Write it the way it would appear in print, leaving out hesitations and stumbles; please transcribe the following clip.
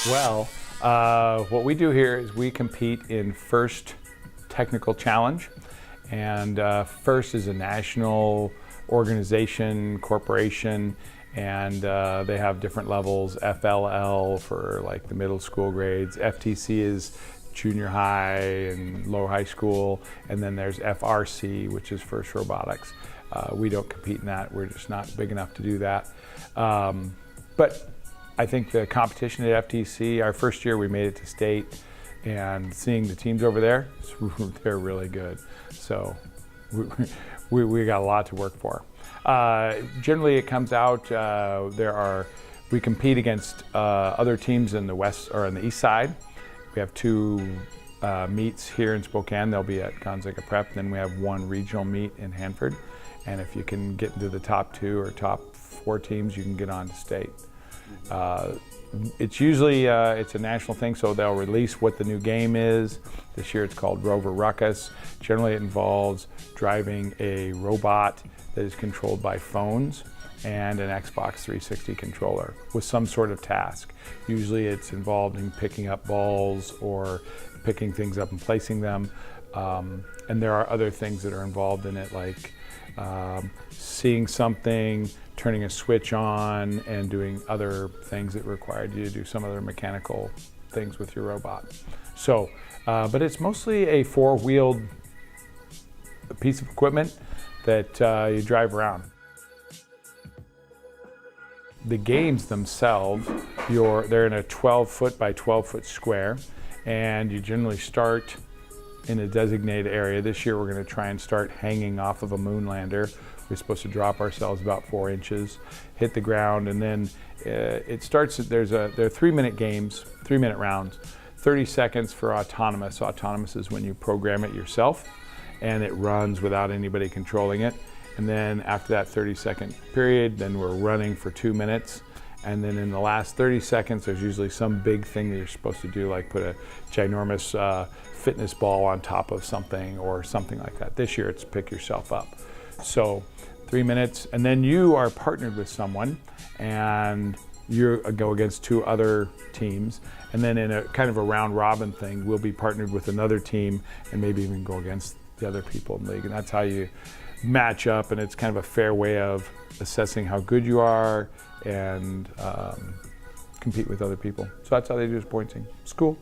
Well, what we do here is we compete in FIRST Technical Challenge, and FIRST is a national organization, corporation, and they have different levels. FLL for like the middle school grades, FTC is junior high and lower high school, and then there's FRC, which is FIRST Robotics. We don't compete in that, we're just not big enough to do that. But I think the competition at FTC, our first year we made it to state, and seeing the teams over there, they're really good. So we got a lot to work for. Generally it comes out, we compete against other teams in the west or on the east side. We have two meets here in Spokane. They'll be at Gonzaga Prep. Then we have one regional meet in Hanford. And if you can get into the top 2 or top 4 teams, you can get on to state. It's usually it's a national thing, so they'll release what the new game is. This year it's called Robotics. Generally it involves driving a robot that is controlled by phones and an Xbox 360 controller with some sort of task. Usually it's involved in picking up balls or picking things up and placing them. And there are other things that are involved in it, like seeing something, turning a switch on, and doing other things that required you to do some other mechanical things with your robot. So, but it's mostly a 4-wheeled piece of equipment that you drive around. The games themselves, they're in a 12-foot by 12-foot square, and you generally start in a designated area. This year we're going to try and start hanging off of a moon lander. We're supposed to drop ourselves about 4 inches, hit the ground, and then it starts. There are 3-minute games, 3-minute rounds, 30 seconds for autonomous. Autonomous is when you program it yourself, and it runs without anybody controlling it. And then after that 30-second period, then we're running for 2 minutes. And then in the last 30 seconds, there's usually some big thing that you're supposed to do, like put a ginormous fitness ball on top of something or something like that. This year it's pick yourself up. So 3 minutes, and then you are partnered with someone, and you go against 2 other teams. And then in a kind of a round robin thing, we'll be partnered with another team and maybe even go against the other people in the league. And that's how you match up, and it's kind of a fair way of assessing how good you are and compete with other people. So that's how they do pointing. It's cool.